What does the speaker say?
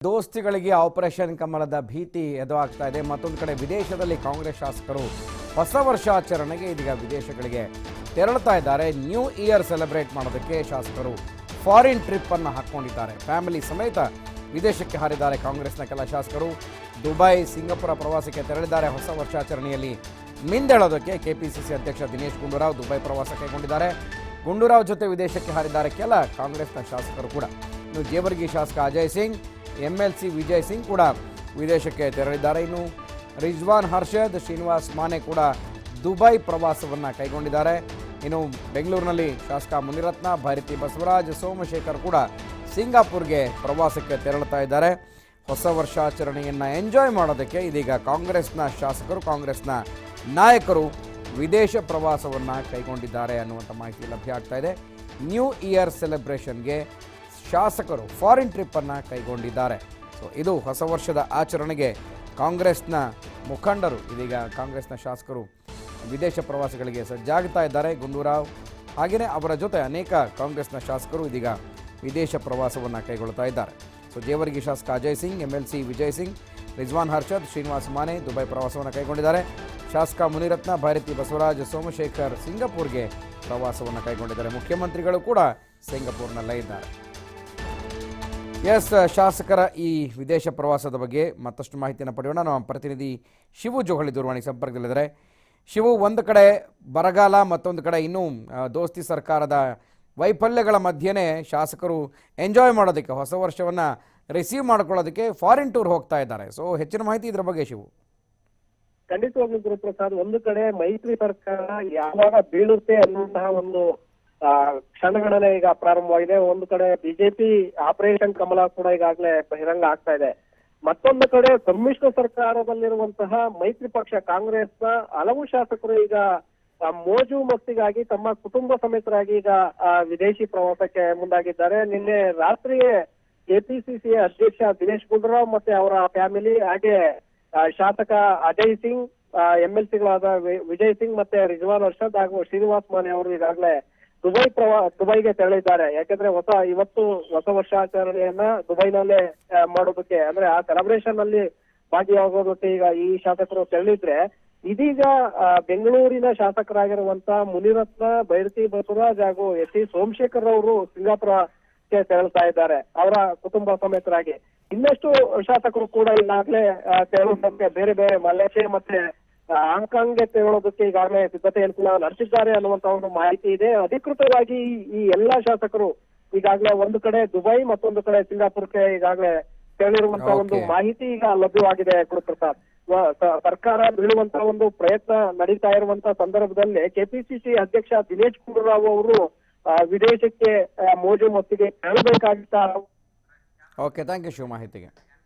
ದೋಸ್ತಿಗಳಿಗೆ operation ಕಮಲದ ಭೀತಿ ಎದುರಾಗ್ತಾ ಇದೆ. ಮತ್ತೊಂದು ಕಡೆ ವಿದೇಶದಲ್ಲಿ ಕಾಂಗ್ರೆಸ್ ಶಾಸಕರು ಹೊಸ ವರ್ಷಾಚರಣೆಗೆ ಇದೀಗ ವಿದೇಶಗಳಿಗೆ ತೆರಳುತ್ತಾ ಇದ್ದಾರೆ. ನ್ಯೂ ಇಯರ್ ಸೆಲೆಬ್ರೇಟ್ ಮಾಡೋದಕ್ಕೆ ಶಾಸಕರು ಫಾರಿನ್ ಟ್ರಿಪ್ ಅನ್ನು ಹಾಕೊಂಡಿದ್ದಾರೆ. ಫ್ಯಾಮಿಲಿ ಸಮೇತ ವಿದೇಶಕ್ಕೆ ಹಾರಿದ್ದಾರೆ. ಕಾಂಗ್ರೆಸ್ನ ಕೆಲ ಶಾಸಕರು ದುಬೈ, ಸಿಂಗಾಪುರ ಪ್ರವಾಸಕ್ಕೆ ತೆರಳಿದ್ದಾರೆ. ಹೊಸ ವರ್ಷಾಚರಣೆಯಲ್ಲಿ ಮಿಂದೇಳೋದಕ್ಕೆ ಕೆಪಿಸಿಸಿ ಅಧ್ಯಕ್ಷ ದಿನೇಶ್ ಗುಂಡೂರಾವ್ ದುಬೈ ಪ್ರವಾಸ ಕೈಗೊಂಡಿದ್ದಾರೆ. ಗುಂಡೂರಾವ್ ಜೊತೆ ವಿದೇಶಕ್ಕೆ ಹಾರಿದ್ದಾರೆ ಕೆಲ ಕಾಂಗ್ರೆಸ್ನ ಶಾಸಕರು ಕೂಡ. ಇನ್ನು ಜೇವರ್ಗಿ ಶಾಸಕ ಅಜಯ್ ಸಿಂಗ್, ಎಂಎಲ್ಸಿ ವಿಜಯ್ ಸಿಂಗ್ ಕೂಡ ವಿದೇಶಕ್ಕೆ ತೆರಳಿದ್ದಾರೆ. ಇನ್ನು ರಿಜ್ವಾನ್ ಹರ್ಷದ್, ಶ್ರೀನಿವಾಸ್ ಮಾನೆ ಕೂಡ ದುಬೈ ಪ್ರವಾಸವನ್ನು ಕೈಗೊಂಡಿದ್ದಾರೆ. ಇನ್ನು ಬೆಂಗಳೂರಿನಲ್ಲಿ ಶಾಸಕ ಮುನಿರತ್ನ, ಭಾರತಿ ಬಸವರಾಜ್, ಸೋಮಶೇಖರ್ ಕೂಡ ಸಿಂಗಾಪುರ್ಗೆ ಪ್ರವಾಸಕ್ಕೆ ತೆರಳುತ್ತಾ ಇದ್ದಾರೆ. ಹೊಸ ವರ್ಷಾಚರಣೆಯನ್ನು ಎಂಜಾಯ್ ಮಾಡೋದಕ್ಕೆ ಇದೀಗ ಕಾಂಗ್ರೆಸ್ನ ಶಾಸಕರು, ಕಾಂಗ್ರೆಸ್ನ ನಾಯಕರು ವಿದೇಶ ಪ್ರವಾಸವನ್ನು ಕೈಗೊಂಡಿದ್ದಾರೆ ಅನ್ನುವಂಥ ಮಾಹಿತಿ ಲಭ್ಯ ಆಗ್ತಾ ಇದೆ. ನ್ಯೂ ಇಯರ್ ಸೆಲೆಬ್ರೇಷನ್ಗೆ ಶಾಸಕರು ಫಾರಿನ್ ಟ್ರಿಪ್ಪನ್ನು ಕೈಗೊಂಡಿದ್ದಾರೆ. ಸೊ ಇದು ಹೊಸ ವರ್ಷದ ಆಚರಣೆಗೆ ಕಾಂಗ್ರೆಸ್ನ ಮುಖಂಡರು, ಇದೀಗ ಕಾಂಗ್ರೆಸ್ನ ಶಾಸಕರು ವಿದೇಶ ಪ್ರವಾಸಗಳಿಗೆ ಸಜ್ಜಾಗ್ತಾ ಇದ್ದಾರೆ. ಗುಂಡೂರಾವ್ ಹಾಗೆಯೇ ಅವರ ಜೊತೆ ಅನೇಕ ಕಾಂಗ್ರೆಸ್ನ ಶಾಸಕರು ಇದೀಗ ವಿದೇಶ ಪ್ರವಾಸವನ್ನು ಕೈಗೊಳ್ತಾ ಇದ್ದಾರೆ. ಸೊ ಜೇವರ್ಗಿ ಶಾಸಕ ಅಜಯ್ ಸಿಂಗ್, ಎಂಎಲ್ಸಿ ವಿಜಯ್ ಸಿಂಗ್, ರಿಜ್ವಾನ್ ಹರ್ಷದ್, ಶ್ರೀನಿವಾಸ್ ಮಾನೆ ದುಬೈ ಪ್ರವಾಸವನ್ನು ಕೈಗೊಂಡಿದ್ದಾರೆ. ಶಾಸಕ ಮುನಿರತ್ನ, ಭಾರತಿ ಬಸವರಾಜ್, ಸೋಮಶೇಖರ್ ಸಿಂಗಾಪುರ್ಗೆ ಪ್ರವಾಸವನ್ನು ಕೈಗೊಂಡಿದ್ದಾರೆ. ಮುಖ್ಯಮಂತ್ರಿಗಳು ಕೂಡ ಸಿಂಗಾಪುರ್ನಲ್ಲೇ ಇದ್ದಾರೆ. ಶಾಸಕರ ಈ ವಿದೇಶ ಪ್ರವಾಸದ ಬಗ್ಗೆ ಮತ್ತಷ್ಟು ಮಾಹಿತಿಯನ್ನು ಪಡೆಯೋಣ. ನಮ್ಮ ಪ್ರತಿನಿಧಿ ಶಿವು ಜೋಹಳಿ ದೂರವಾಣಿ ಸಂಪರ್ಕದಲ್ಲಿದ್ದಾರೆ. ಶಿವು, ಒಂದು ಕಡೆ ಬರಗಾಲ, ಮತ್ತೊಂದು ಕಡೆ ಇನ್ನೂ ದೋಸ್ತಿ ಸರ್ಕಾರದ ವೈಫಲ್ಯಗಳ ಮಧ್ಯೆನೇ ಶಾಸಕರು ಎಂಜಾಯ್ ಮಾಡೋದಕ್ಕೆ, ಹೊಸ ವರ್ಷವನ್ನು ರಿಸೀವ್ ಮಾಡ್ಕೊಳ್ಳೋದಕ್ಕೆ ಫಾರಿನ್ ಟೂರ್ ಹೋಗ್ತಾ ಇದ್ದಾರೆ. ಸೊ ಹೆಚ್ಚಿನ ಮಾಹಿತಿ ಇದರ ಬಗ್ಗೆ ಶಿವು. ಖಂಡಿತವಾಗ್ಲೂ ಗುರುಪ್ರಸಾದ್, ಒಂದು ಕಡೆ ಮೈತ್ರಿ ಸರ್ಕಾರ ಯಾವಾಗ ಬೀಳುತ್ತೆ ಅನ್ನುವಂತಹ ಒಂದು ಕ್ಷಣಗಣನೆ ಈಗ ಪ್ರಾರಂಭವಾಗಿದೆ. ಒಂದು ಕಡೆ ಬಿಜೆಪಿ ಆಪರೇಷನ್ ಕಮಲ ಕೂಡ ಈಗಾಗಲೇ ಬಹಿರಂಗ ಆಗ್ತಾ ಇದೆ. ಮತ್ತೊಂದು ಕಡೆ ಸಮ್ಮಿಶ್ರ ಸರ್ಕಾರದಲ್ಲಿರುವಂತಹ ಮೈತ್ರಿ ಪಕ್ಷ ಕಾಂಗ್ರೆಸ್ನ ಹಲವು ಶಾಸಕರು ಈಗ ಮೋಜು ಮಸ್ತಿಗಾಗಿ ತಮ್ಮ ಕುಟುಂಬ ಸಮೇತರಾಗಿ ಈಗ ವಿದೇಶಿ ಪ್ರವಾಸಕ್ಕೆ ಮುಂದಾಗಿದ್ದಾರೆ. ನಿನ್ನೆ ರಾತ್ರಿಯೇ ಕೆಪಿಸಿಸಿ ಅಧ್ಯಕ್ಷ ದಿನೇಶ್ ಗುಂಡೂರಾವ್ ಮತ್ತೆ ಅವರ ಫ್ಯಾಮಿಲಿ, ಹಾಗೆ ಶಾಸಕ ಅಜಯ್ ಸಿಂಗ್, ಎಂಎಲ್ಸಿಗಳಾದ ವಿಜಯ್ ಸಿಂಗ್ ಮತ್ತೆ ರಿಜ್ವಾನ್ ಹರ್ಷದ್ ಹಾಗೂ ಶ್ರೀನಿವಾಸ್ ಮಾನೆ ಅವರು ಈಗಾಗಲೇ ದುಬೈಗೆ ತೆರಳಿದ್ದಾರೆ. ಯಾಕಂದ್ರೆ ಇವತ್ತು ಹೊಸ ವರ್ಷಾಚರಣೆಯನ್ನ ದುಬೈನಲ್ಲೇ ಮಾಡೋದಕ್ಕೆ, ಅಂದ್ರೆ ಆ ಸೆಲೆಬ್ರೇಷನ್ ಅಲ್ಲಿ ಭಾಗಿಯಾಗೋದಕ್ಕೆ ಈಗ ಈ ಶಾಸಕರು ತೆರಳಿದ್ರೆ, ಇದೀಗ ಬೆಂಗಳೂರಿನ ಶಾಸಕರಾಗಿರುವಂತ ಮುನಿರತ್ನ, ಭೈರತಿ ಬಸವರಾಜ್ ಹಾಗೂ ಎಸ್ ಸಿ ಸೋಮಶೇಖರ್ ಅವರು ಸಿಂಗಾಪುರಕ್ಕೆ ತೆರಳುತ್ತಾ ಇದ್ದಾರೆ ಅವರ ಕುಟುಂಬ ಸಮೇತರಾಗಿ. ಇನ್ನಷ್ಟು ಶಾಸಕರು ಕೂಡ ಈಗಾಗಲೇ ತೆರಳುವುದಕ್ಕೆ ಬೇರೆ ಬೇರೆ ಮಲೇಷ್ಯಾ ಮತ್ತೆ ಹಾಂಗ್ಕಾಂಗ್ಗೆ ತೆರಳೋದಕ್ಕೆ ಈಗಾಗಲೇ ಸಿದ್ಧತೆಯನ್ನು ನಡೆಸಿದ್ದಾರೆ ಅನ್ನುವಂತ ಒಂದು ಮಾಹಿತಿ ಇದೆ. ಅಧಿಕೃತವಾಗಿ ಈ ಎಲ್ಲಾ ಶಾಸಕರು ಈಗಾಗಲೇ ಒಂದು ಕಡೆ ದುಬೈ, ಮತ್ತೊಂದು ಕಡೆ ಸಿಂಗಾಪುರಕ್ಕೆ ಈಗಾಗಲೇ ತೆರಳಿರುವಂತಹ ಒಂದು ಮಾಹಿತಿ ಈಗ ಲಭ್ಯವಾಗಿದೆ. ಗುರುಪ್ರಸಾದ್, ಸರ್ಕಾರ ಬೀಳುವಂತ ಒಂದು ಪ್ರಯತ್ನ ನಡೀತಾ ಇರುವಂತಹ ಸಂದರ್ಭದಲ್ಲಿ ಕೆಪಿಸಿಸಿ ಅಧ್ಯಕ್ಷ ದಿನೇಶ್ ಗುಂಡೂರಾವ್ ಅವರು ವಿದೇಶಕ್ಕೆ ಮೋಜು ಮಸ್ತಿಗೆ ತೆರಳಬೇಕಾಗಿತ್ತ. ಓಕೆ, ಥ್ಯಾಂಕ್ ಯು ಶಿವ ಮಾಹಿತಿಗೆ.